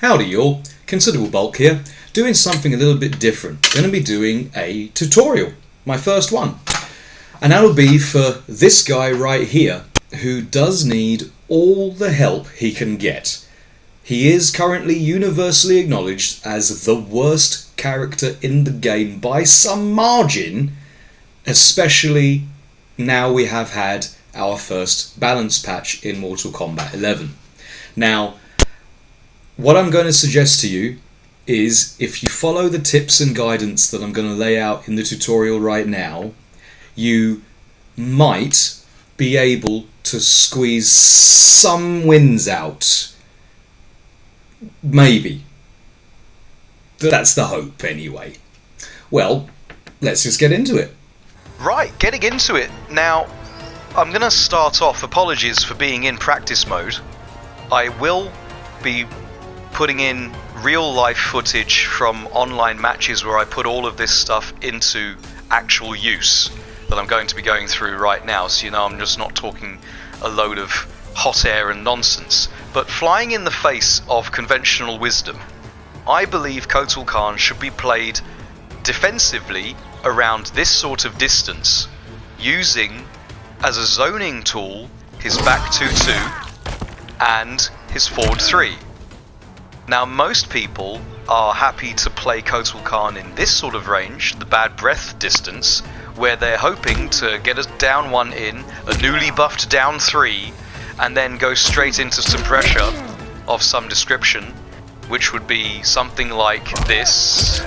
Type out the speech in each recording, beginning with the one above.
Howdy y'all, Considerable Bulk here, doing something a little bit different. Going to be doing a tutorial, my first one. And that'll be for this guy right here, who does need all the help he can get. He is currently universally acknowledged as the worst character in the game by some margin, especially now we have had our first balance patch in Mortal Kombat 11. Now, what I'm going to suggest to you is, if you follow the tips and guidance that I'm going to lay out in the tutorial right now, you might be able to squeeze some wins out. Maybe. That's the hope anyway. Well, let's just get into it. Right, getting into it. Now, I'm going to start off, apologies for being in practice mode. I will be putting in real life footage from online matches where I put all of this stuff into actual use that I'm going to be going through right now, so you know I'm just not talking a load of hot air and nonsense. But flying in the face of conventional wisdom, I believe Kotal Khan should be played defensively around this sort of distance, using as a zoning tool his back 2-2 and his forward 3. Now, most people are happy to play Kotal Khan in this sort of range, the bad breath distance, where they're hoping to get a down 1 in, a newly buffed down 3, and then go straight into some pressure of some description, which would be something like this.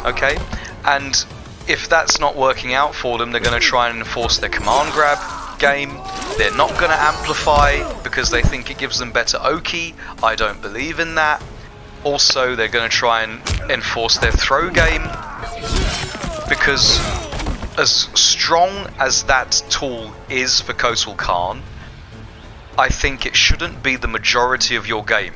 Okay, and if that's not working out for them, they're going to try and enforce their command grab game. They're not going to amplify because they think it gives them better Oki. I don't believe in that. Also, they're going to try and enforce their throw game, because as strong as that tool is for Kotal Khan, I think it shouldn't be the majority of your game.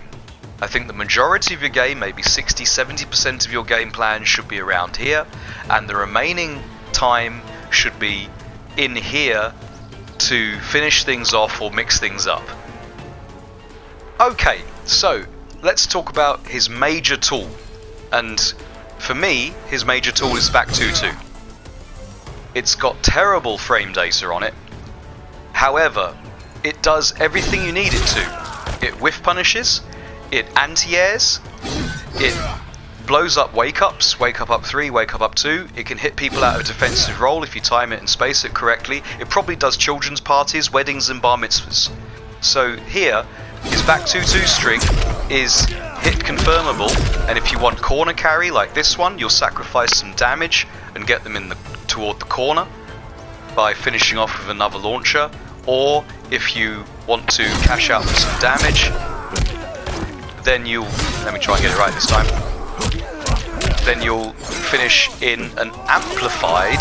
I think the majority of your game, maybe 60-70% of your game plan, should be around here, and the remaining time should be in here to finish things off or mix things up. Okay, so let's talk about his major tool. And for me, his major tool is back 2-2. It's got terrible frame data on it. However, it does everything you need it to. It whiff punishes, it anti-airs, it blows up wake-ups, wake up 3, wake up 2. It can hit people out of defensive roll if you time it and space it correctly. It probably does children's parties, weddings and bar mitzvahs. So here, his back 2-2 string is hit confirmable, and if you want corner carry like this one, you'll sacrifice some damage and get them toward the corner by finishing off with another launcher. Or if you want to cash out for some damage, then let me try and get it right this time. Then you'll finish in an amplified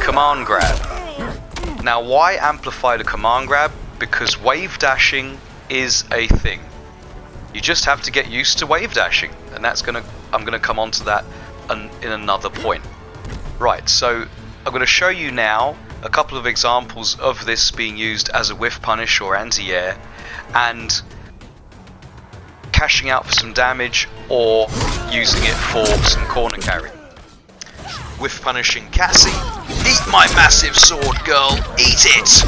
command grab. Now, why amplified a command grab? Because wave dashing is a thing. You just have to get used to wave dashing, and I'm gonna come on to that in another point. Right, so I'm gonna show you now a couple of examples of this being used as a whiff punish or anti-air, and cashing out for some damage or using it for some corner carry. Whiff punishing Cassie. Eat my massive sword, girl. Eat it.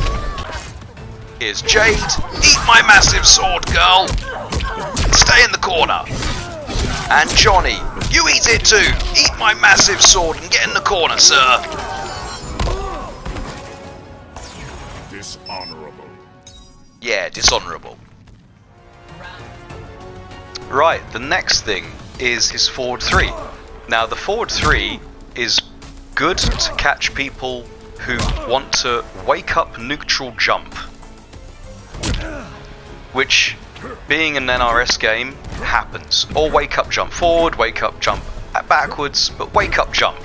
Here's Jade. Eat my massive sword, girl. Stay in the corner. And Johnny, you eat it too. Eat my massive sword and get in the corner, sir. Dishonorable. Yeah, dishonorable. Right, the next thing is his forward 3. Now, the forward 3 is good to catch people who want to wake up neutral jump, which, being an NRS game, happens. Or wake up jump forward, wake up jump backwards, but wake up jump.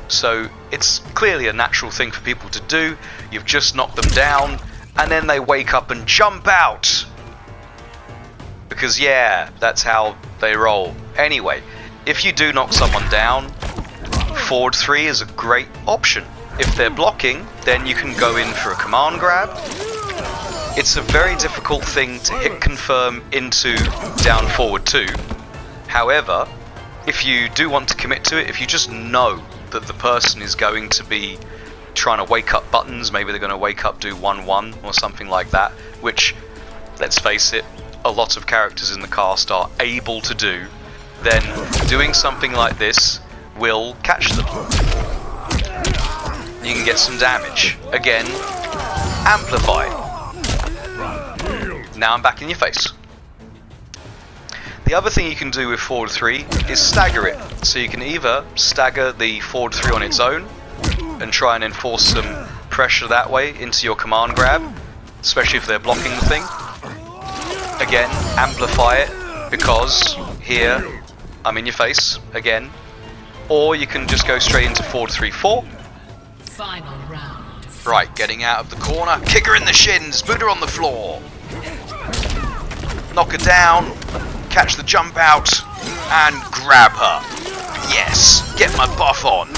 So it's clearly a natural thing for people to do. You've just knocked them down, and then they wake up and jump out. Because yeah, that's how they roll. Anyway, if you do knock someone down, forward 3 is a great option. If they're blocking, then you can go in for a command grab. It's a very difficult thing to hit confirm into down forward 2. However, if you do want to commit to it, if you just know that the person is going to be trying to wake up buttons, maybe they're going to wake up do 1-1 or something like that, which, let's face it, a lot of characters in the cast are able to do, then doing something like this will catch them. You can get some damage. Again, amplify. Now I'm back in your face. The other thing you can do with forward 3 is stagger it. So you can either stagger the forward 3 on its own and try and enforce some pressure that way into your command grab, especially if they're blocking the thing. Again, amplify it, because here I'm in your face again. Or you can just go straight into forward 3-4. Final round. Right, getting out of the corner. Kick her in the shins, boot her on the floor. Knock her down, catch the jump out, and grab her. Yes, get my buff on.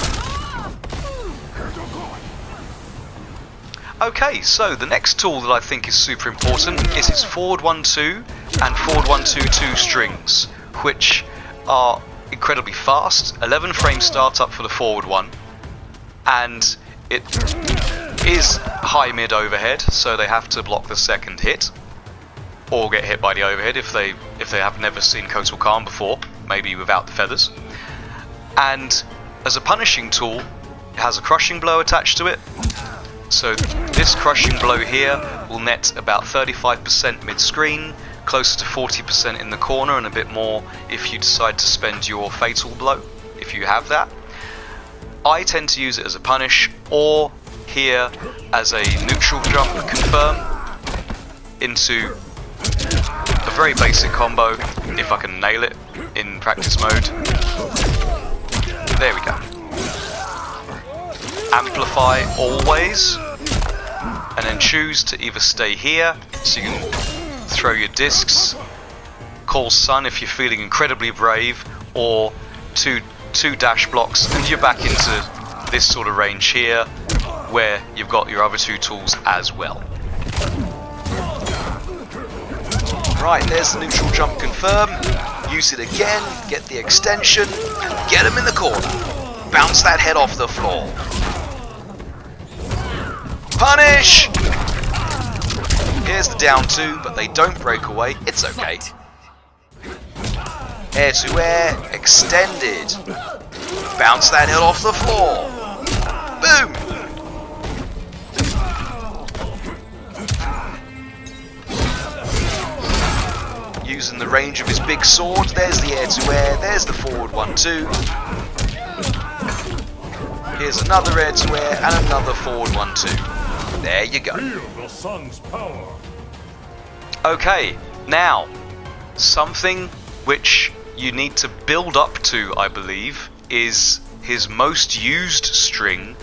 Okay, so the next tool that I think is super important is its forward 1-2 and forward 1-2-2 strings, which are incredibly fast. 11 frame startup for the forward one, and it is high mid overhead, so they have to block the second hit or get hit by the overhead if they have never seen Kotal Khan before, maybe without the feathers. And as a punishing tool, it has a crushing blow attached to it. So this crushing blow here will net about 35% mid-screen, closer to 40% in the corner, and a bit more if you decide to spend your fatal blow, if you have that. I tend to use it as a punish, or here as a neutral jump confirm into a very basic combo, if I can nail it in practice mode. There we go. Amplify always, and then choose to either stay here, so you can throw your discs, call Sun if you're feeling incredibly brave, or two dash blocks, and you're back into this sort of range here, where you've got your other 2 tools as well. Right, there's the neutral jump confirm. Use it again, get the extension, and get him in the corner. Bounce that head off the floor. Punish! Here's the down 2, but they don't break away. It's okay. Air to air, extended. Bounce that head off the floor. Boom! Using the range of his big sword, there's the air to air, there's the forward 1-2. Here's another air to air and another forward 1-2. There you go. Feel the sun's power. Okay, now, something which you need to build up to, I believe, is his most used string,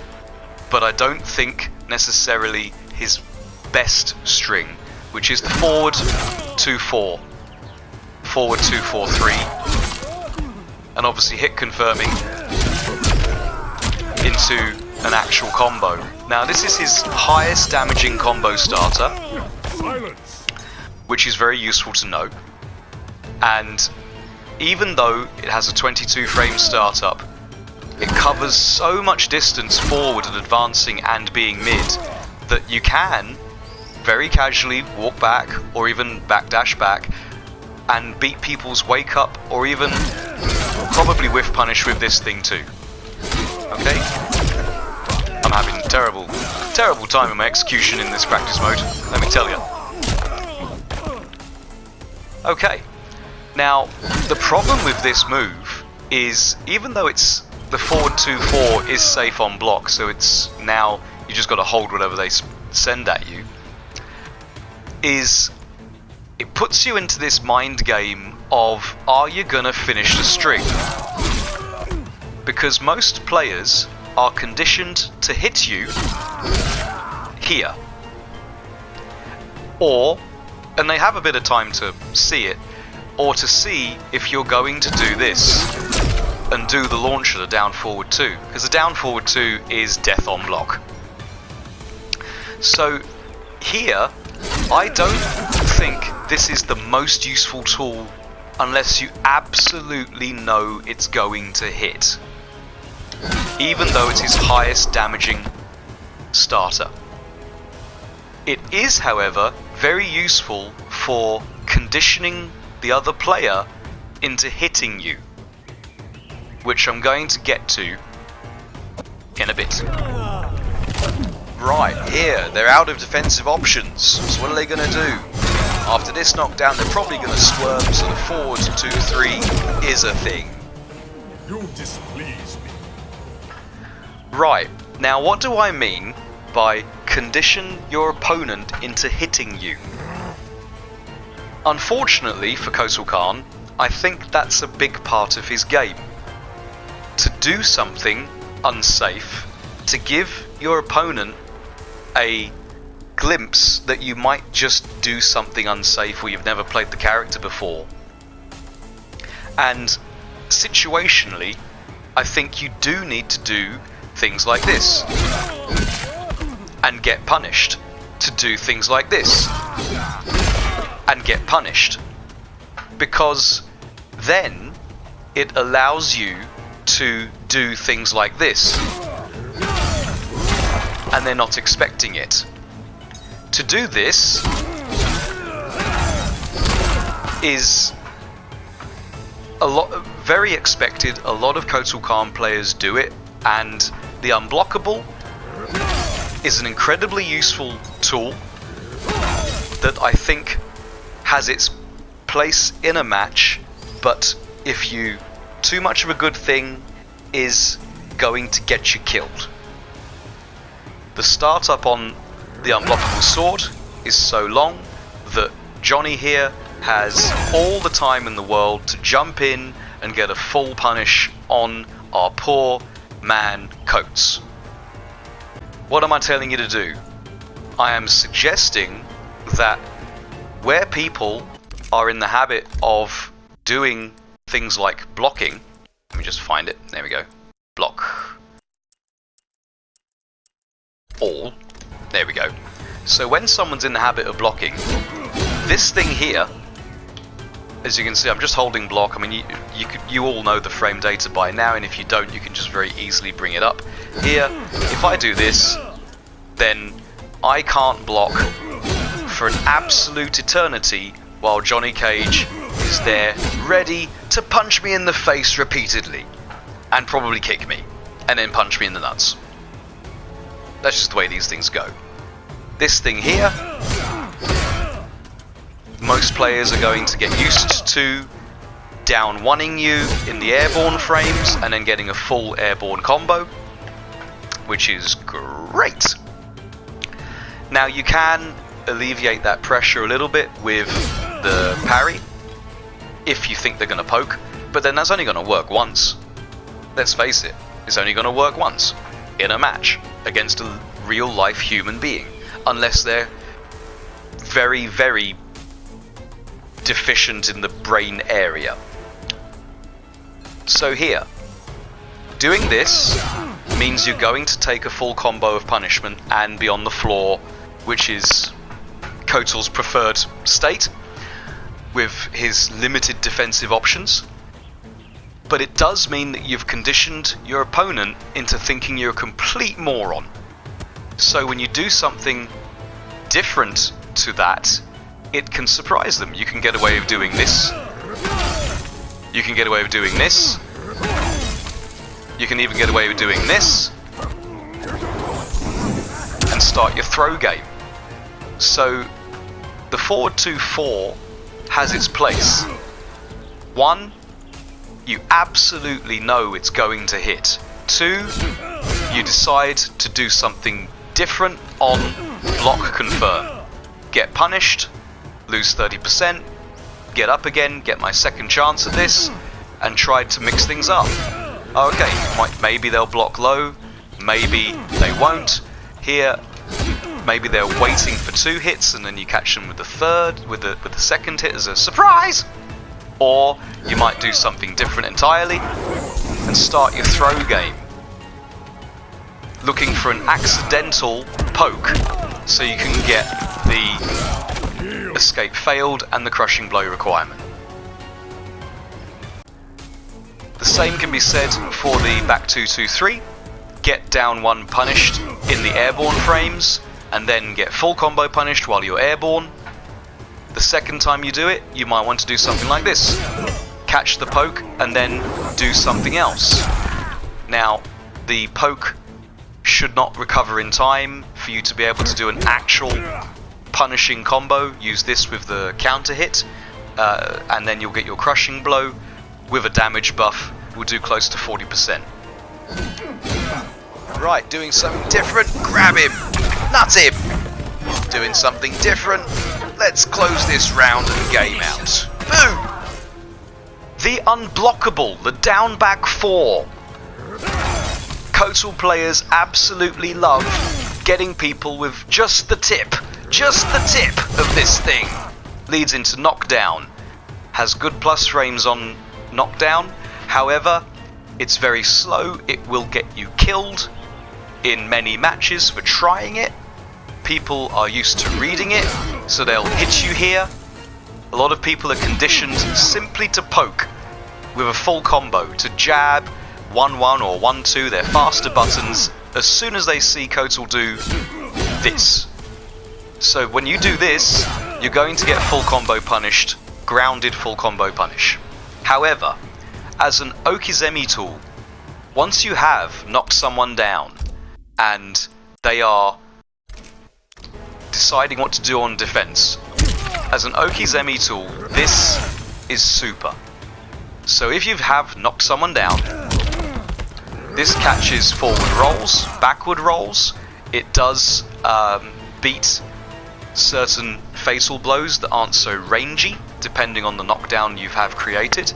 but I don't think necessarily his best string, which is the forward 2-4. Forward 2-4-3, and obviously hit confirming into an actual combo. Now this is his highest damaging combo starter, Silence. which is very useful to know, and even though it has a 22 frame startup, it covers so much distance forward and advancing and being mid that you can very casually walk back or even backdash back and beat people's wake up, or even probably whiff punish with this thing too. Okay? I'm having terrible time in my execution in this practice mode, let me tell you. Okay, now the problem with this move is, even though it's the forward 2-4 is safe on block, so it's now you just got to hold whatever they send at you, is it puts you into this mind game of, are you gonna finish the string? Because most players are conditioned to hit you here, and they have a bit of time to see it, or to see if you're going to do this. and do the launcher, the down forward 2, because the down forward 2 is death on block. So here, I don't think this is the most useful tool unless you absolutely know it's going to hit, even though it's his highest damaging starter. It is, however, very useful for conditioning the other player into hitting you, which I'm going to get to in a bit. Right, here, they're out of defensive options, so what are they going to do? After this knockdown, they're probably going to swerve, so the forward 2-3 is a thing. You displease me. Right, now what do I mean by condition your opponent into hitting you? Unfortunately for Kotal Khan, I think that's a big part of his game. To do something unsafe, to give your opponent a glimpse that you might just do something unsafe where you've never played the character before. And situationally, I think you do need to do things like this and get punished, to do things like this and get punished, because then it allows you to do things like this and they're not expecting it. To do this is very expected. A lot of Kotal Khan players do it, and the Unblockable is an incredibly useful tool that I think has its place in a match, but if you too much of a good thing is going to get you killed. The startup on the Unblockable sword is so long that Johnny here has all the time in the world to jump in and get a full punish on our poor man Coates. What am I telling you to do? I am suggesting that where people are in the habit of doing things like blocking, let me just find it, there we go, block all, there we go. So when someone's in the habit of blocking, this thing here, as you can see, I'm just holding block. I mean, you all know the frame data by now, and if you don't, you can just very easily bring it up. Here, if I do this, then I can't block for an absolute eternity while Johnny Cage is there ready to punch me in the face repeatedly and probably kick me and then punch me in the nuts. That's just the way these things go. This thing here, most players are going to get used to down one-ing you in the airborne frames and then getting a full airborne combo, which is great. Now you can alleviate that pressure a little bit with the parry if you think they're going to poke, but then that's only going to work once. Let's face it, it's only going to work once in a match against a real life human being, unless they're very, very deficient in the brain area. So here, doing this means you're going to take a full combo of punishment and be on the floor, which is Kotal's preferred state with his limited defensive options. But it does mean that you've conditioned your opponent into thinking you're a complete moron. So when you do something different to that, it can surprise them. You can get away with doing this. You can get away with doing this. You can even get away with doing this. And start your throw game. So the forward 2-4 has its place. One, you absolutely know it's going to hit. Two, you decide to do something different on block confirm. Get punished, lose 30%, get up again, get my second chance at this, and try to mix things up. Okay, maybe they'll block low, maybe they won't. Here, maybe they're waiting for 2 hits and then you catch them with the third, with the second hit as a surprise. Or you might do something different entirely. and start your throw game, looking for an accidental poke so you can get the escape failed and the crushing blow requirement. The same can be said for the back 2-2-3, get down 1 punished in the airborne frames, and then get full combo punished while you're airborne. The second time you do it, you might want to do something like this. Catch the poke and then do something else. Now, the poke should not recover in time for you to be able to do an actual punishing combo. Use this with the counter hit, and then you'll get your crushing blow with a damage buff. Will do close to 40%. Right, doing something different. Grab him, nut him. Doing something different. Let's close this round and game out. Boom! The Unblockable, the down back 4. Kotal players absolutely love getting people with just the tip of this thing. Leads into knockdown. Has good plus frames on knockdown. However, it's very slow. It will get you killed in many matches for trying it. People are used to reading it, so they'll hit you here. A lot of people are conditioned simply to poke with a full combo, to jab 1-1 or 1-2, they're faster buttons, as soon as they see Kotal do this. So when you do this, you're going to get full combo punished, grounded full combo punish. However, as an Okizeme tool, once you have knocked someone down and they are deciding what to do on defense, as an Okizeme tool, this is super. So if you have knocked someone down, this catches forward rolls, backward rolls. It does beat certain fatal blows that aren't so rangy, depending on the knockdown you have created.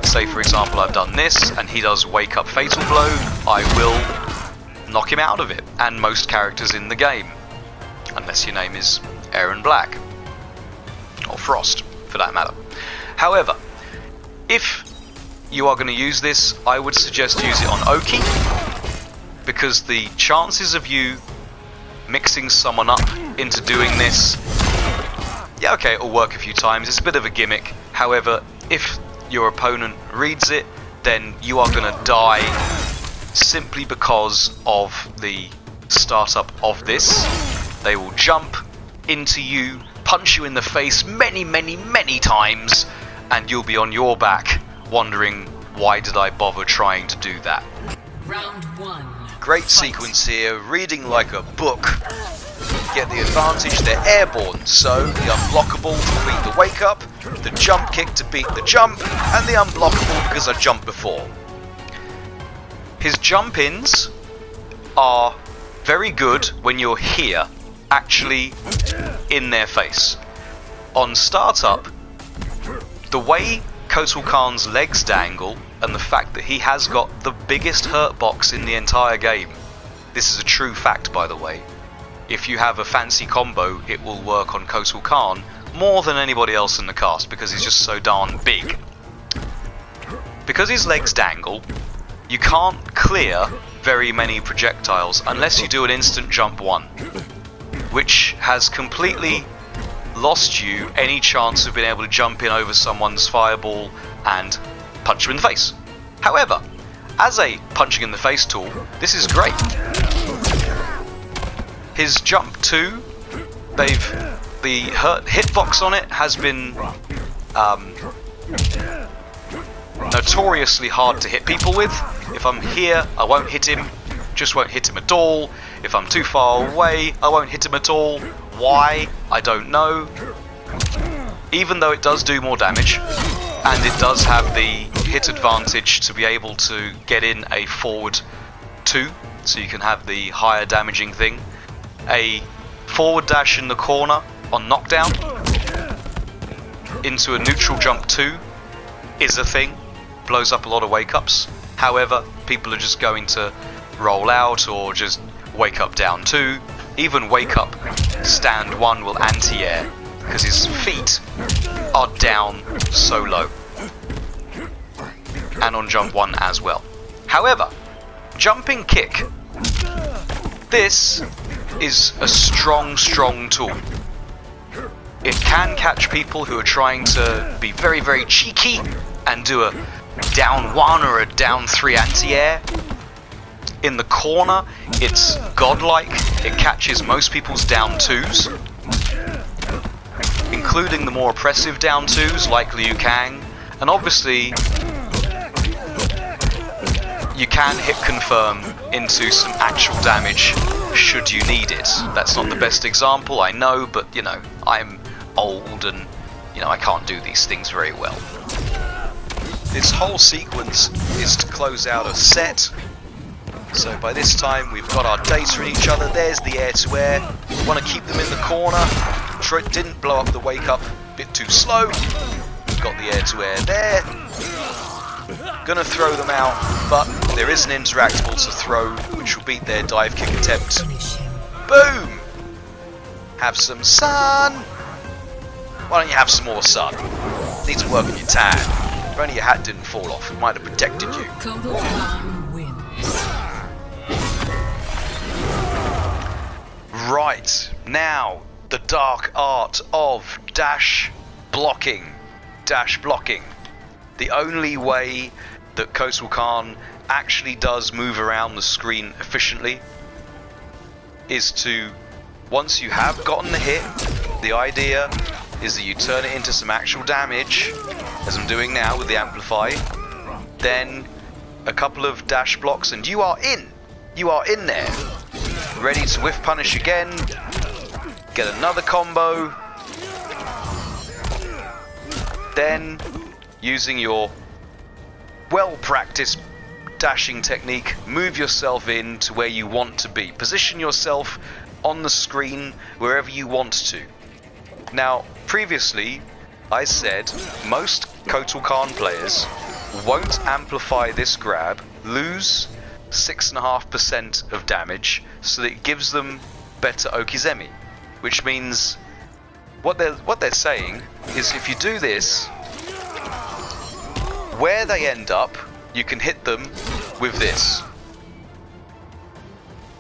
Say for example I've done this and he does wake up fatal blow, I will knock him out of it, and most characters in the game, unless your name is Aaron Black or Frost for that matter. However, if you are going to use this, I would suggest use it on Oki, because the chances of you mixing someone up into doing this, yeah, okay, it'll work a few times, it's a bit of a gimmick. However, if your opponent reads it, then you are going to die simply because of the startup of this. They will jump into you, punch you in the face many times, and you'll be on your back wondering, why did I bother trying to do that? Round 1. Great sequence here, reading like a book. Get the advantage, they're airborne, so the Unblockable to complete the wake up, the jump kick to beat the jump, and the Unblockable because I jumped before. His jump ins are very good when you're here, actually in their face. On startup, the way Kotal Kahn's legs dangle, and the fact that he has got the biggest hurt box in the entire game. This is a true fact, by the way. If you have a fancy combo, it will work on Kotal Kahn more than anybody else in the cast, because he's just so darn big. Because his legs dangle, you can't clear very many projectiles unless you do an instant jump 1, which has completely lost you any chance of being able to jump in over someone's fireball and punch them in the face. However, as a punching in the face tool, this is great. His jump 2, the hitbox on it has been notoriously hard to hit people with. If I'm here, I won't hit him, just won't hit him at all. If I'm too far away, I won't hit him at all. Why? I don't know. Even though it does do more damage, and it does have the hit advantage to be able to get in a forward 2, so you can have the higher damaging thing. A forward dash in the corner on knockdown into a neutral jump 2 is a thing, blows up a lot of wake ups. However, people are just going to roll out or just wake up down 2. Even wake up stand 1 will anti-air because his feet are down so low, and on jump 1 as well. However, jumping kick. This is a strong tool. It can catch people who are trying to be very, very cheeky and do a down 1 or a down 3 anti-air. In the corner, it's godlike. It catches most people's down 2s, including the more oppressive down 2s like Liu Kang. And obviously, you can hit confirm into some actual damage should you need it. That's not the best example, I know, but you know, I'm old and you know, I can't do these things very well. This whole sequence is to close out a set. So by this time we've got our data in each other. There's the air-to-air. We want to keep them in the corner. Sure, it didn't blow up the wake-up. A bit too slow. Got the air-to-air there. Gonna throw them out, but there is an interactable to throw, which will beat their dive kick attempt. Boom! Have some sun! Why don't you have some more sun? Need to work on your tan. If only your hat didn't fall off, it might have protected you. Kotal Khan wins. Right, now, the dark art of dash blocking. Dash blocking. The only way that Kotal Khan actually does move around the screen efficiently is to, once you have gotten the hit, the idea is that you turn it into some actual damage, as I'm doing now with the Amplify, then a couple of dash blocks and you are in there, ready to whiff punish again, get another combo, then using your well-practiced dashing technique, move yourself in to where you want to be. Position yourself on the screen wherever you want to. Now, previously, I said most Kotal Khan players won't amplify this grab, lose 6.5% of damage, so that it gives them better Okizeme. Which means, what they're saying is if you do this, where they end up, you can hit them with this.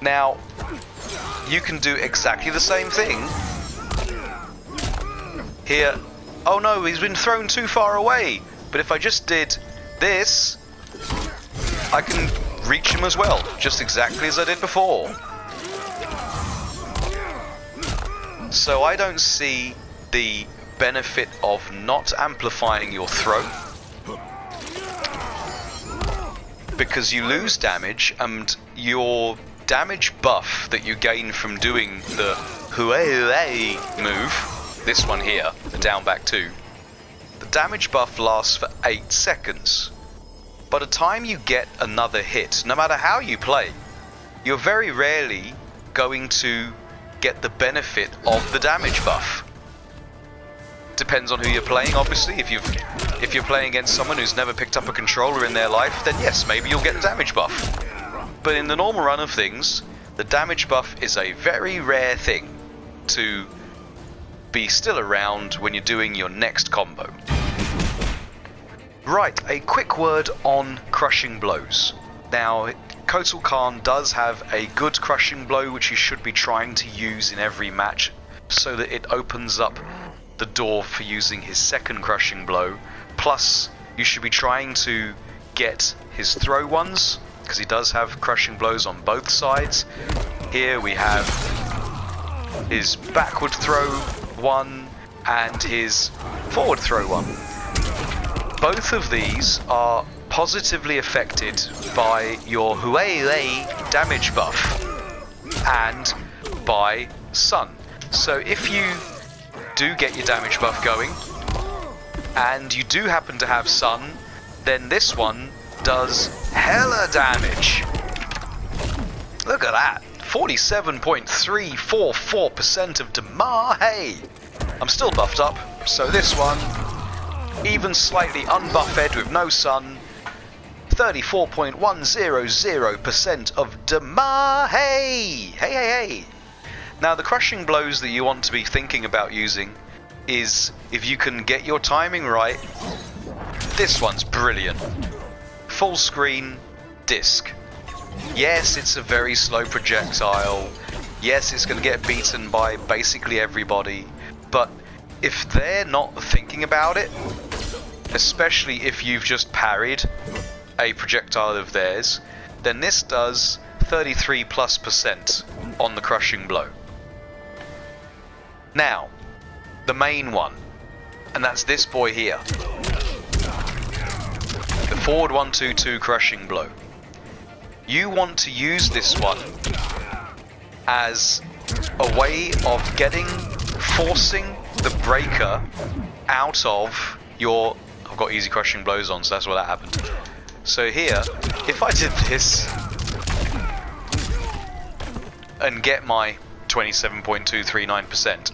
Now, you can do exactly the same thing here. Oh no, he's been thrown too far away. But if I just did this, I can reach him as well, just exactly as I did before. So I don't see the benefit of not amplifying your throw, because you lose damage, and your damage buff that you gain from doing the Huey move, this one here, the down back 2, the damage buff lasts for 8 seconds. By the time you get another hit, no matter how you play, you're very rarely going to get the benefit of the damage buff. Depends on who you're playing, obviously. If you're playing against someone who's never picked up a controller in their life, then yes, maybe you'll get the damage buff. But in the normal run of things, the damage buff is a very rare thing to be still around when you're doing your next combo. Right, a quick word on crushing blows. Now, Kotal Khan does have a good crushing blow which he should be trying to use in every match, so that it opens up the door for using his second crushing blow. Plus, you should be trying to get his throw ones, because he does have crushing blows on both sides. Here we have his backward throw one and his forward throw one. Both of these are positively affected by your Huey damage buff and by Sun. So if you do get your damage buff going and you do happen to have Sun, then this one does hella damage. Look at that, 47.344% of damage. Hey, I'm still buffed up, so this one, even slightly unbuffed with no Sun, 34.100% of damage. Hey. Now the crushing blows that you want to be thinking about using is, if you can get your timing right, this one's brilliant. Full screen, disc. Yes, it's a very slow projectile. Yes, it's going to get beaten by basically everybody. But if they're not thinking about it, especially if you've just parried a projectile of theirs, then this does 33+% on the crushing blow. Now, the main one, and that's this boy here. The forward 1-2-2 crushing blow. You want to use this one as a way of forcing the breaker out of your... I've got easy crushing blows on, so that's why that happened. So here, if I did this and get my 27.239%,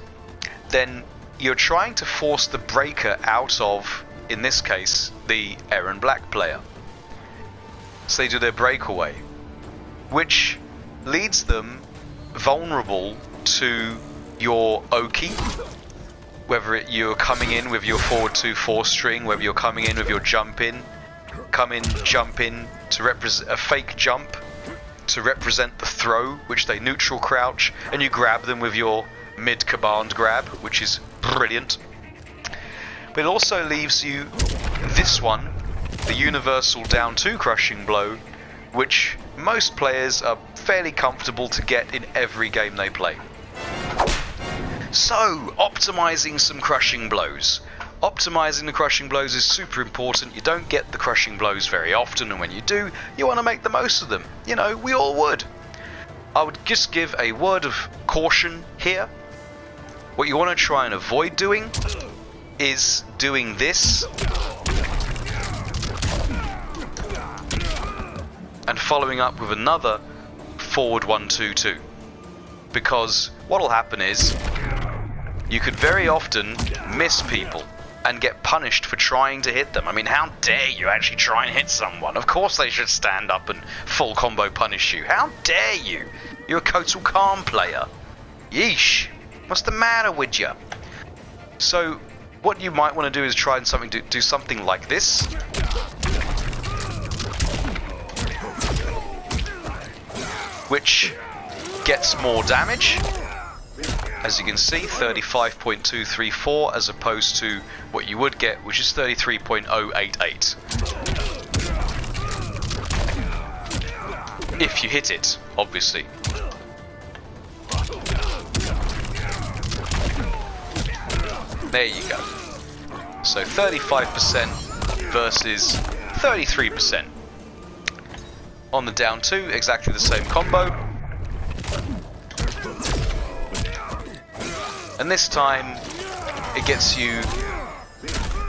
then you're trying to force the breaker out of, in this case, the Erron Black player. So they do their breakaway, which leads them vulnerable to your Oki, whether you're coming in with your forward 2-4 string, whether you're coming in with your jump in, jump in to represent a fake jump to represent the throw, which they neutral crouch, and you grab them with your mid command grab, which is brilliant. But it also leaves you this one, the universal down 2 crushing blow, which most players are fairly comfortable to get in every game they play. So, optimizing some crushing blows. Optimizing the crushing blows is super important. You don't get the crushing blows very often, and when you do, you want to make the most of them. You know, we all would. I would just give a word of caution here. What you want to try and avoid doing is doing this and following up with another forward 1-2-2, because what'll happen is you could very often miss people and get punished for trying to hit them. I mean, how dare you actually try and hit someone? Of course they should stand up and full combo punish you. How dare you? You're a Kotal Khan player. Yeesh. What's the matter with you? So what you might want to do is try and do something like this. Which gets more damage. As you can see, 35.234 as opposed to what you would get, which is 33.088. If you hit it, obviously. There you go. So 35% versus 33%. On the down 2, exactly the same combo. And this time, it gets you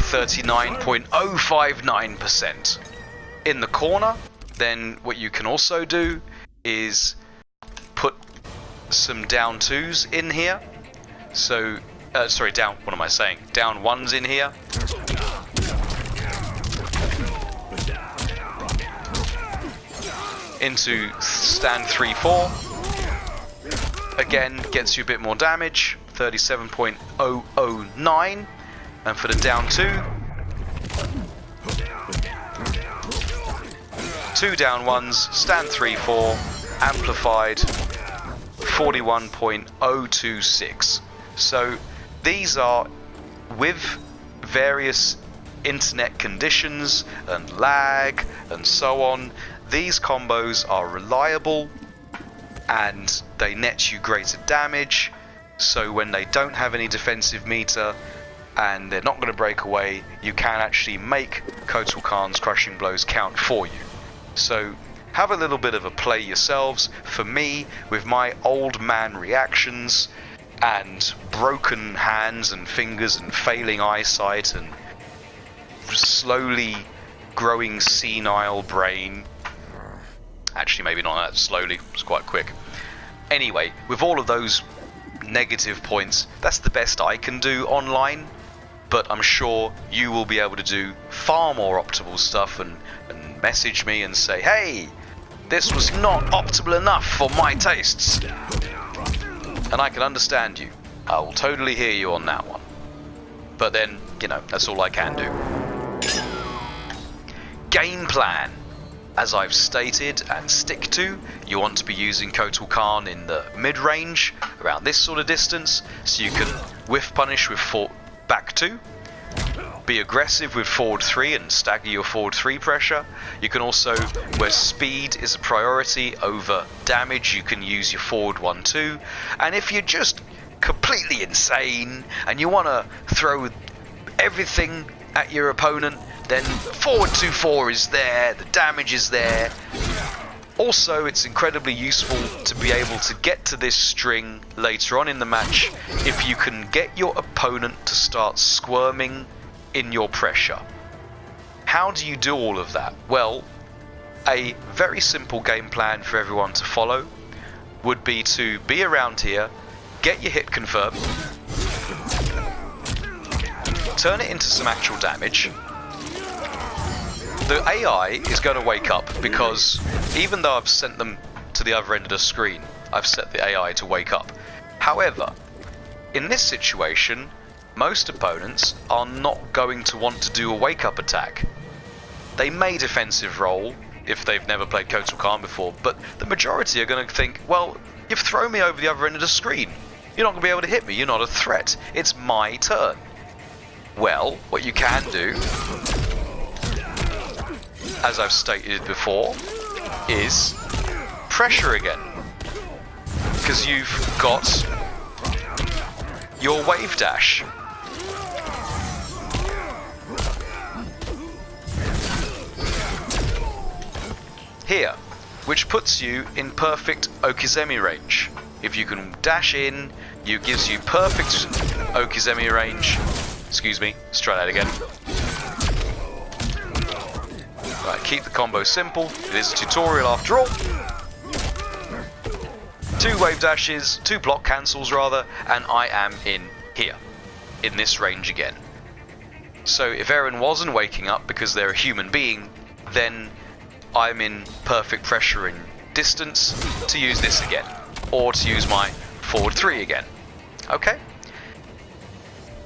39.059%. In the corner, then what you can also do is put some down 2s in here. So, down 1s in here. Into stand 3-4. Again, gets you a bit more damage. 37.009, and for the down 2, 2 down 1s, stand 3-4, amplified 41.026. So these are with various internet conditions and lag and so on. These combos are reliable and they net you greater damage. So when they don't have any defensive meter and they're not going to break away, you can actually make Kotal Khan's crushing blows count for you. So have a little bit of a play yourselves. For me, with my old man reactions and broken hands and fingers and failing eyesight and slowly growing senile brain, actually maybe not that slowly, it's quite quick. Anyway, with all of those negative points, that's the best I can do online, but I'm sure you will be able to do far more optimal stuff and message me and say, hey, this was not optimal enough for my tastes, and I can understand you. I will totally hear you on that one, but then, you know, that's all I can do. Game plan. as I've stated and stick to, you want to be using Kotal Khan in the mid-range, around this sort of distance, so you can whiff punish with back 2, be aggressive with forward 3 and stagger your forward 3 pressure. You can also, where speed is a priority over damage, you can use your forward 1-2, and if you're just completely insane and you want to throw everything at your opponent, then forward 2-4 is there, the damage is there. Also, it's incredibly useful to be able to get to this string later on in the match if you can get your opponent to start squirming in your pressure. How do you do all of that? Well, a very simple game plan for everyone to follow would be to be around here, get your hit confirmed, turn it into some actual damage. The AI is going to wake up because even though I've sent them to the other end of the screen, I've set the AI to wake up. However, in this situation, most opponents are not going to want to do a wake up attack. They may defensive roll if they've never played Kotal Khan before, but the majority are going to think, well, you've thrown me over the other end of the screen. You're not going to be able to hit me. You're not a threat. It's my turn. Well, what you can do, as I've stated before, is pressure again. Because you've got your wave dash. Here, which puts you in perfect Okizeme range. If you can dash in, it gives you perfect Okizeme range. Excuse me, let's try that again. Right, keep the combo simple. It is a tutorial after all. 2 wave dashes, 2 block cancels rather, and I am in here, in this range again. So if Eren wasn't waking up because they're a human being, then I'm in perfect pressure and distance to use this again, or to use my forward 3 again. Okay?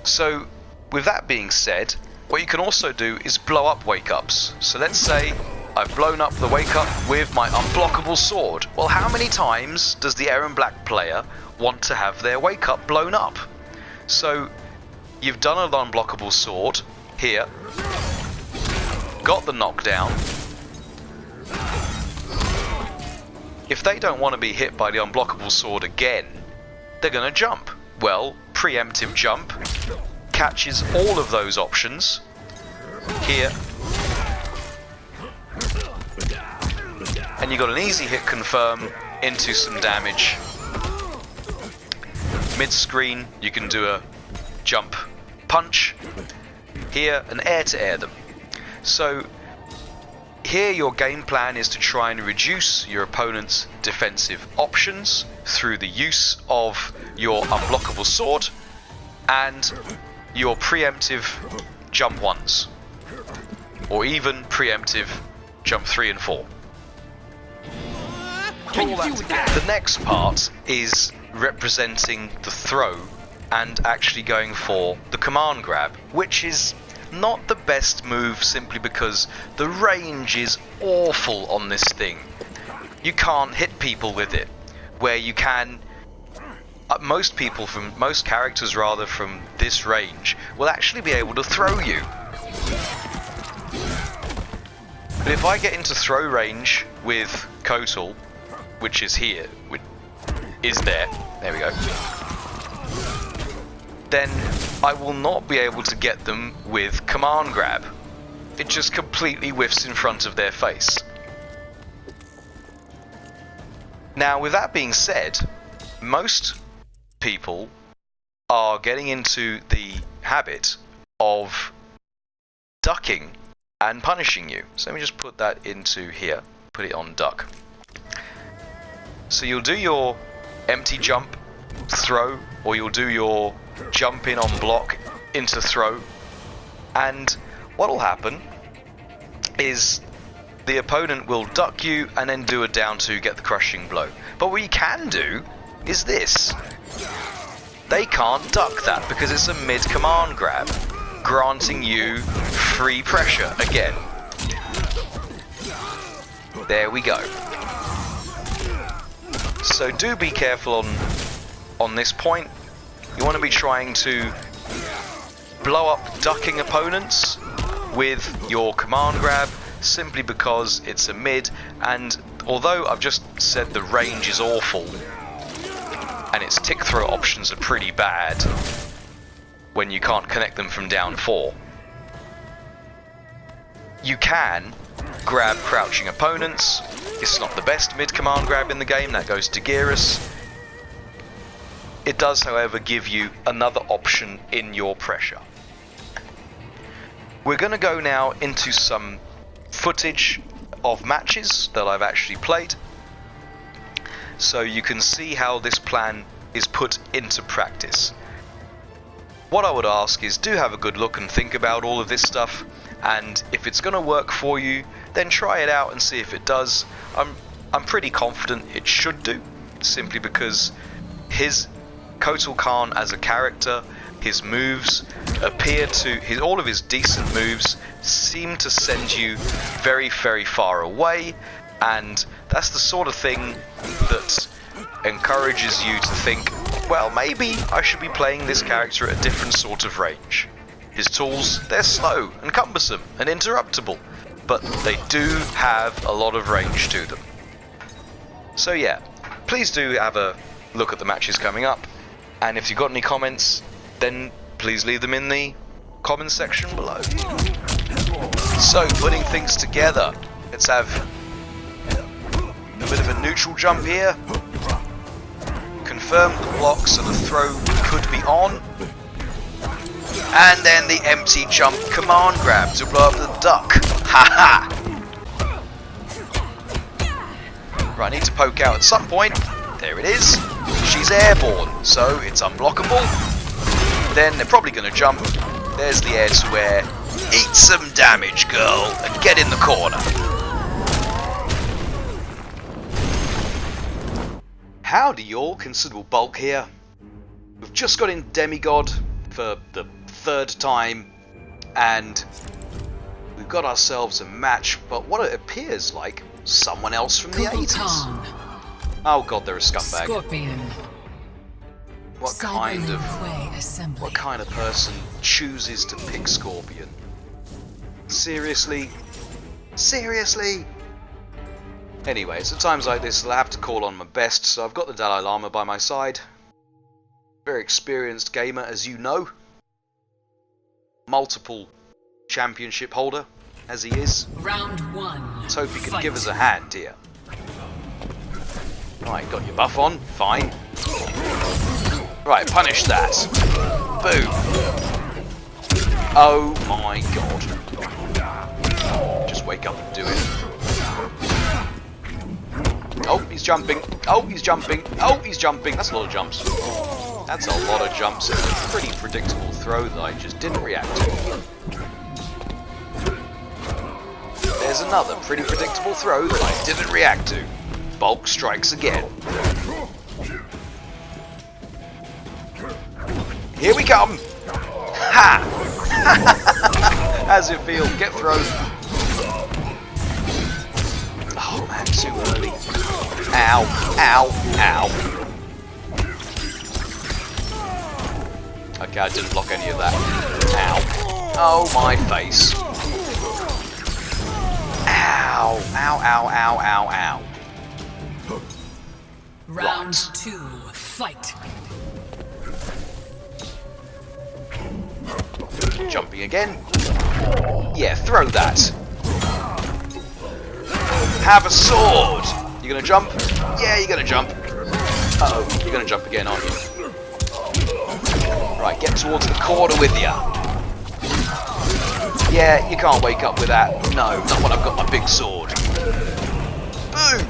So with that being said, what you can also do is blow up wake-ups. So let's say I've blown up the wake-up with my unblockable sword. Well, how many times does the Eren Black player want to have their wake-up blown up? So you've done an unblockable sword here, got the knockdown. If they don't want to be hit by the unblockable sword again, they're going to jump. Well, preemptive jump catches all of those options here, and you got an easy hit confirm into some damage. Mid screen you can do a jump punch, here an air to air them. So here your game plan is to try and reduce your opponent's defensive options through the use of your unblockable sword and your preemptive jump 1s, or even preemptive jump 3 and 4. The next part is representing the throw and actually going for the command grab, which is not the best move simply because the range is awful on this thing. You can't hit people with it, where you can. Most people most characters rather from this range will actually be able to throw you. But if I get into throw range with Kotal, which is here, which is there we go, then I will not be able to get them with command grab. It just completely whiffs in front of their face. Now, with that being said, most people are getting into the habit of ducking and punishing you. So let me just put that into here, put it on duck. So you'll do your empty jump throw, or you'll do your jump in on block into throw, and what will happen is the opponent will duck you and then do a down 2, get the crushing blow. But what you can do is this. They can't duck that because it's a mid command grab, granting you free pressure again. There we go. So do be careful on this point. You want to be trying to blow up ducking opponents with your command grab, simply because it's a mid, and although I've just said the range is awful and its tick throw options are pretty bad when you can't connect them from down 4, you can grab crouching opponents. It's not the best mid command grab in the game, that goes to Gearus. It does, however, give you another option in your pressure. We're going to go now into some footage of matches that I've actually played, so you can see how this plan is put into practice. What I would ask is, do have a good look and think about all of this stuff, and if it's going to work for you, then try it out and see if it does. I'm pretty confident it should do, simply because his Kotal Khan as a character, his moves appear to, all of his decent moves seem to send you very, very far away, and that's the sort of thing that encourages you to think, well, maybe I should be playing this character at a different sort of range. His tools, they're slow and cumbersome and interruptible, but they do have a lot of range to them. So yeah, please do have a look at the matches coming up, and if you've got any comments, then please leave them in the comments section below. So, putting things together, let's have a bit of a neutral jump here. Confirm the block so the throw could be on. And then the empty jump command grab to blow up the duck. Haha! Right, I need to poke out at some point. There it is. She's airborne, so it's unblockable. Then they're probably going to jump. There's the air to air. Eat some damage, girl, and get in the corner. Howdy y'all, considerable bulk here. We've just got in Demigod for the 3rd time, and we've got ourselves a match, but what it appears like someone else from the 80s. Oh god, they're a scumbag. Scorpion. What kind of person chooses to pick Scorpion? Seriously? Seriously? Anyway, it's at times like this that I have to call on my best, so I've got the Dalai Lama by my side. Very experienced gamer, as you know. Multiple championship holder, as he is. Round 1. Let's hope he can give us a hand here. Right, got your buff on, fine. Right, punish that. Boom. Oh my god. Just wake up and do it. Oh, he's jumping. Oh, he's jumping. Oh, he's jumping. That's a lot of jumps. That's a lot of jumps. It's a pretty predictable throw that I just didn't react to. There's another pretty predictable throw that I didn't react to. Bulk strikes again. Here we come! Ha! How's it feel? Get thrown. Oh man, too early. Ow, ow, ow. Okay, I didn't block any of that. Ow. Oh, my face. Ow, ow, ow, ow, ow, ow. Round 2, fight. Jumping again. Yeah, throw that. Have a sword. You gonna jump? Yeah, you're gonna jump. Uh-oh, you're gonna jump again, aren't you? Right, get towards the corner with ya. Yeah, you can't wake up with that. No, not when I've got my big sword. Boom!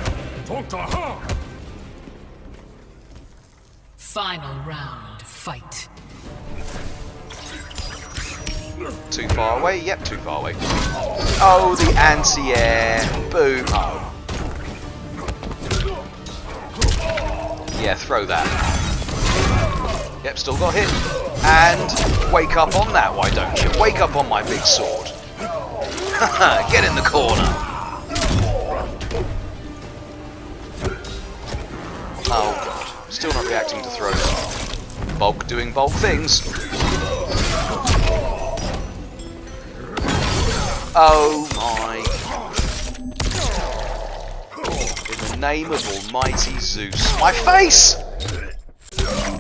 Final round, fight. Too far away? Yep, too far away. Oh, the anti-air. Boom. Oh. Yeah, throw that. Yep, still got hit. And wake up on that, why don't you? Wake up on my big sword. Get in the corner. Still not reacting to throws. Bulk doing bulk things. Oh my. In the name of almighty Zeus. My face!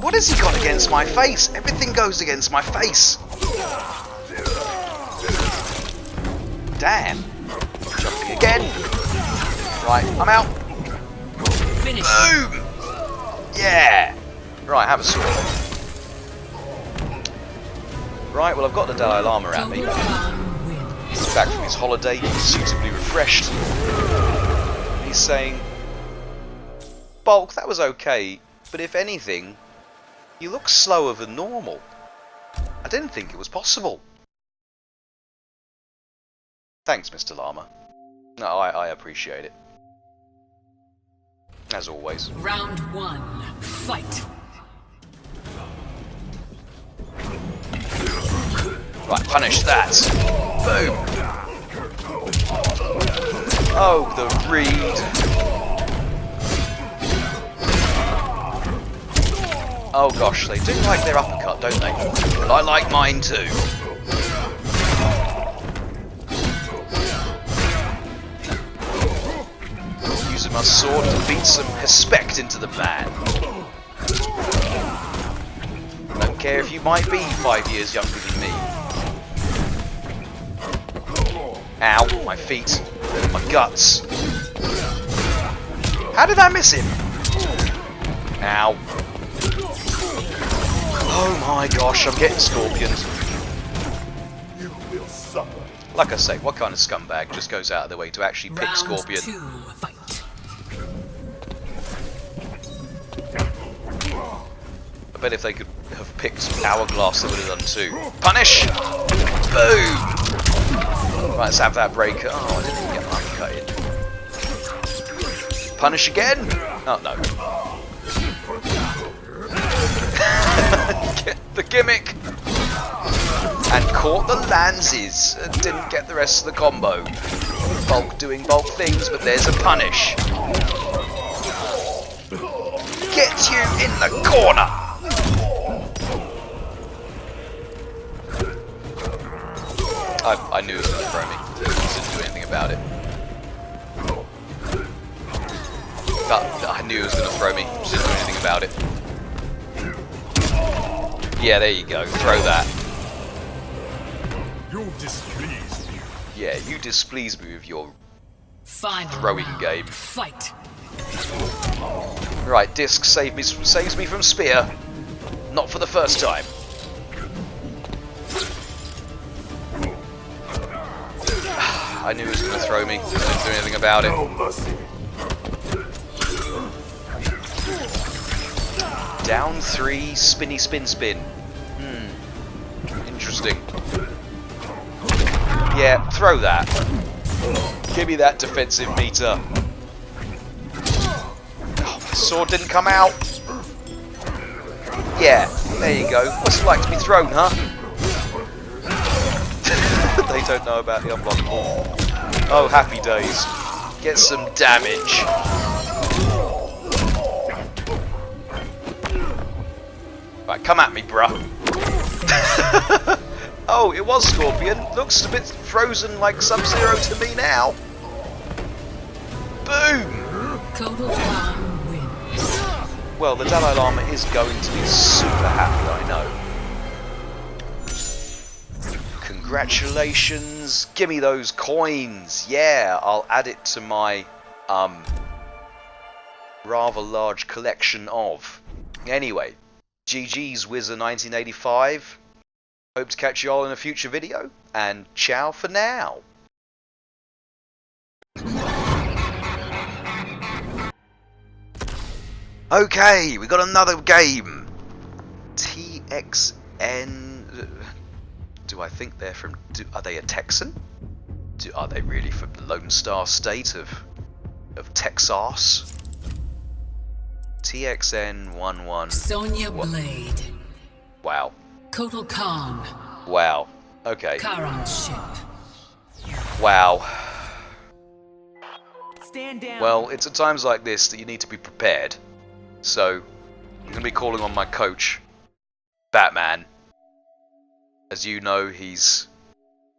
What has he got against my face? Everything goes against my face. Damn. Jumping again. Right, I'm out. Finish. Boom! Yeah! Right, have a sword. Right, well I've got the Dalai Lama at me. Kotal Khan wins. He's back from his holiday, he's suitably refreshed. He's saying, Bulk, that was okay, but if anything, you look slower than normal. I didn't think it was possible. Thanks, Mr. Lama. No, I appreciate it. As always. Round 1, fight. Right, punish that. Boom. Oh, the reed. Oh gosh, they do like their uppercut, don't they? And I like mine too. Using my sword to beat some respect into the man. Don't care if you might be 5 years younger than me. Ow, my feet, my guts. How did I miss him? Ow. Oh my gosh, I'm getting scorpioned. You will suffer. Like I say, what kind of scumbag just goes out of their way to actually pick Round Scorpion? 2, fight. I bet if they could have picked Hourglass, they would have done too. Punish! Boom! Right, let's have that breaker. Oh, I didn't get my cut in. Punish again? Oh, no. Get the gimmick! And caught the Lances and didn't get the rest of the combo. Bulk doing bulk things, but there's a punish. Get you in the corner! I knew it was going to throw me. Just didn't do anything about it. I knew it was going to throw me. Just didn't do anything about it. Yeah, there you go. Throw that. You displease me. Yeah, you displease me with your Final throwing round, game. Fight. Right, disc saves me from spear. Not for the first time. I knew he was going to throw me. I didn't do anything about it. No mercy. Down 3, spinny spin spin. Interesting. Yeah, throw that. Give me that defensive meter. Oh, my sword didn't come out. Yeah, there you go. What's it like to be thrown, huh? They don't know about the Unblockable. Oh, happy days. Get some damage. Right, come at me, bruh. Oh, it was Scorpion. Looks a bit frozen like Sub-Zero to me now. Boom! Kotal Khan wins. Well, the Dalai Lama is going to be super happy, I know. Congratulations! Gimme those coins! Yeah, I'll add it to my, rather large collection of. Anyway, GG's Wizard 1985. Hope to catch you all in a future video, and ciao for now. Okay, we got another game. TXN. Do I think they're from? Are they a Texan? Are they really from the Lone Star State of Texas? TXN 11. Sonya Blade. Wow. Kotal Khan. Wow. Okay. Charon ship. Wow. Stand down. Well, it's at times like this that you need to be prepared. So, I'm going to be calling on my coach, Batman. As you know, he's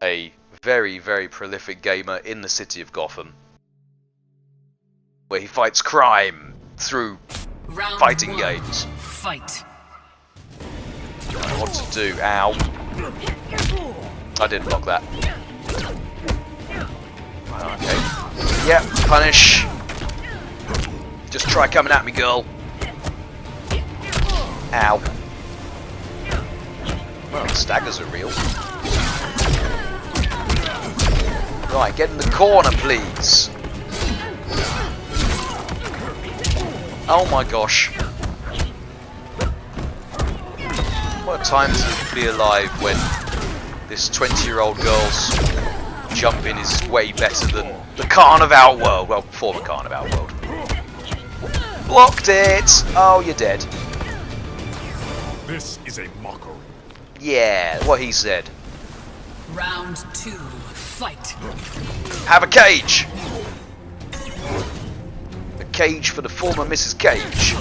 a very, very prolific gamer in the city of Gotham, where he fights crime through Round fighting one. games. Fight. What to do? Ow. I didn't block that. Okay. Yep, punish. Just try coming at me, girl. Ow. Well, the staggers are real. Right, get in the corner, please. Oh my gosh. What a time to be alive when this 20-year-old girl's jumping is way better than the Khan of Outworld. Well, before the Khan of Outworld. Blocked it! Oh, you're dead. This is a mockery. Yeah, what he said. Round 2. Fight. Have a cage! A cage for the former Mrs. Cage.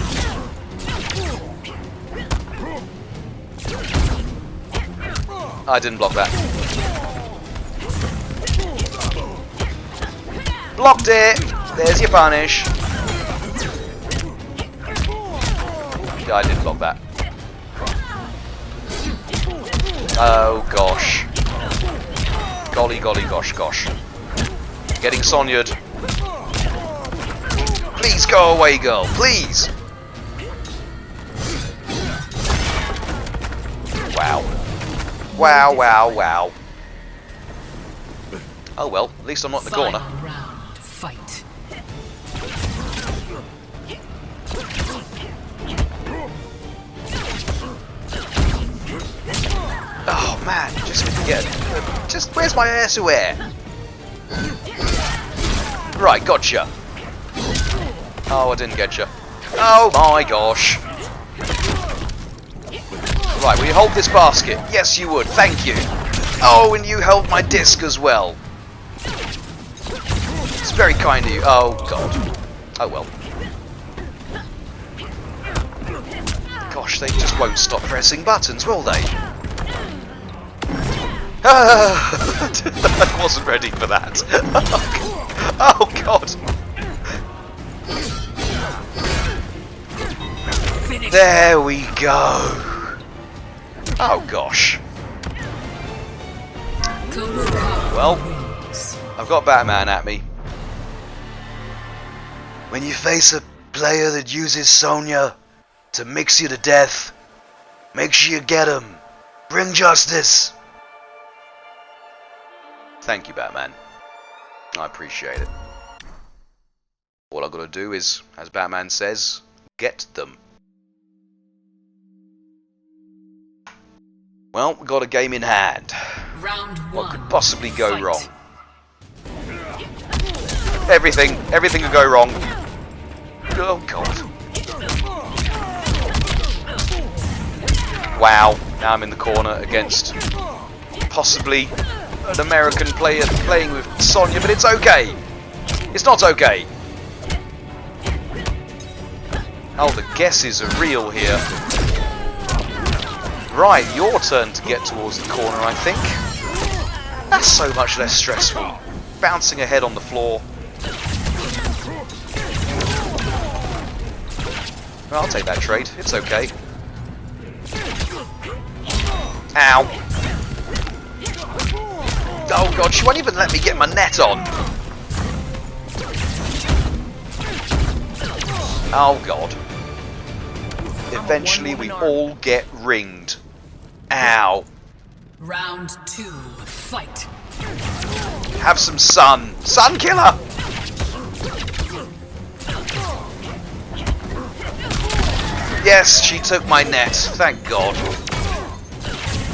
I didn't block that. Blocked it! There's your punish. I didn't block that. Oh gosh. Golly golly gosh gosh. Getting Sonya'd. Please go away, girl, please! Wow. Wow, wow, wow. Oh well, at least I'm not in the corner. Final round. Fight. Oh man, just where's my air to air? Right, gotcha. Oh, I didn't get you. Oh my gosh. Right, will you hold this basket? Yes, you would. Thank you. Oh, and you held my disc as well. It's very kind of you. Oh god. Oh well. Gosh, they just won't stop pressing buttons, will they? I wasn't ready for that. Oh god. Finish. There we go. Oh gosh. Total Khan Well, wins. I've got Batman at me. When you face a player that uses Sonya to mix you to death, make sure you get him. Bring justice. Thank you, Batman. I appreciate it. All I've got to do is, as Batman says, get them. Well, we've got a game in hand. Round 1. What could possibly go Fight. wrong? Everything could go wrong. Oh god. Wow, now I'm in the corner against possibly an American player playing with Sonya, but it's okay. It's not okay. Oh, the guesses are real here. Right, your turn to get towards the corner, I think. That's so much less stressful. Bouncing ahead on the floor. Well, I'll take that trade. It's okay. Ow. Oh god, she won't even let me get my net on. Oh god. Eventually we all get ringed. Ow. Round 2. Fight. Have some sun. Sun killer! Yes, she took my net. Thank god.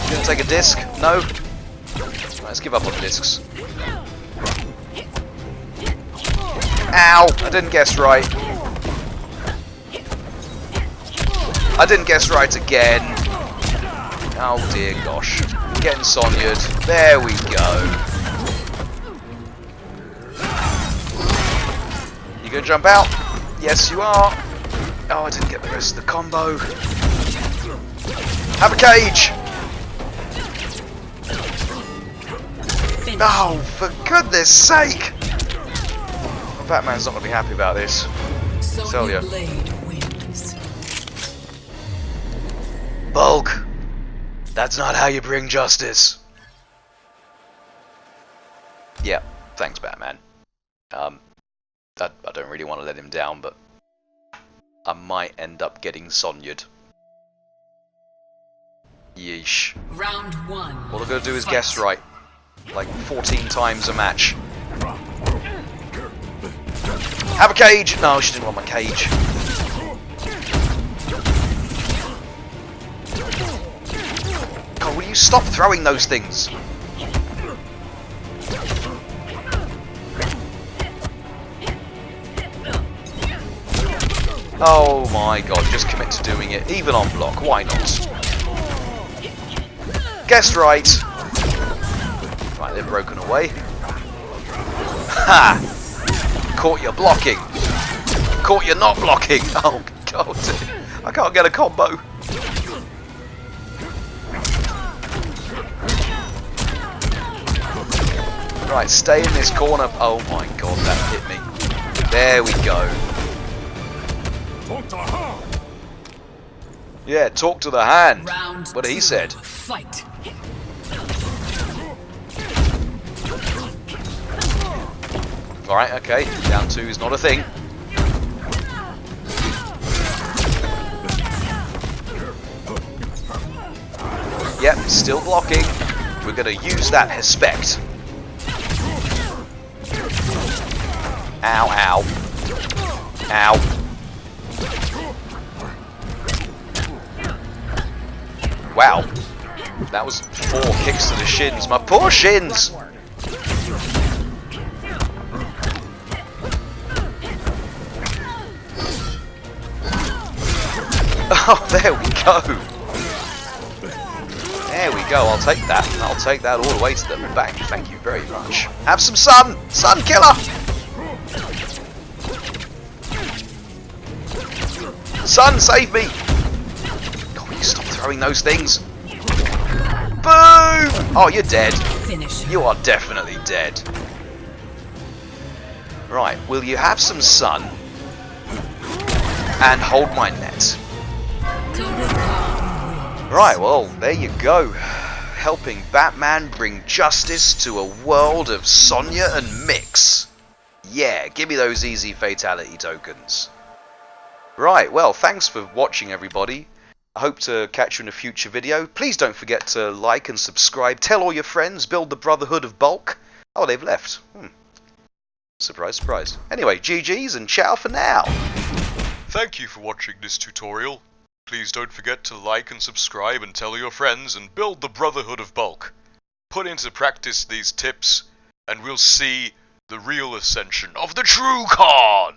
Gonna take a disc? No? Let's give up on discs. Ow! I didn't guess right. I didn't guess right again. Oh dear gosh. Getting Sonya'd. There we go. You gonna jump out? Yes, you are. Oh, I didn't get the rest of the combo. Have a cage! Oh, for goodness sake! Batman's not going to be happy about this. Sonya Blade wins. Bulk! That's not how you bring justice. Yeah, thanks, Batman. I don't really want to let him down, but I might end up getting Sonya'd. Yeesh. Round 1. All I've got to do is guess right. Like 14 times a match. Have a cage! No, she didn't want my cage. God, will you stop throwing those things? Oh my god, just commit to doing it. Even on block, why not? Guessed right. Right, they're broken away. Ha! Caught you blocking. Caught you not blocking. Oh god, I can't get a combo. Right, stay in this corner. Oh my god, that hit me. There we go. Yeah, talk to the hand. Round What he 2, said. Fight. Alright, okay. Down 2 is not a thing. Yep, still blocking. We're going to use that respect. Ow, ow. Ow. Wow. That was 4 kicks to the shins. My poor shins! Oh, there we go. There we go. I'll take that. I'll take that all the way to the bank. Thank you very much. Have some sun! Sun killer! Sun, save me! God, will you stop throwing those things? Boom! Oh, you're dead. Finish. You are definitely dead. Right, will you have some sun? And hold my net. Right, well, there you go. Helping Batman bring justice to a world of Sonya and Mix. Yeah, give me those easy fatality tokens. Right, well, thanks for watching, everybody. I hope to catch you in a future video. Please don't forget to like and subscribe. Tell all your friends. Build the Brotherhood of Bulk. Oh, they've left. Surprise, surprise. Anyway, GG's and ciao for now. Thank you for watching this tutorial. Please don't forget to like and subscribe and tell your friends and build the Brotherhood of Bulk. Put into practice these tips and we'll see the real ascension of the true Khan!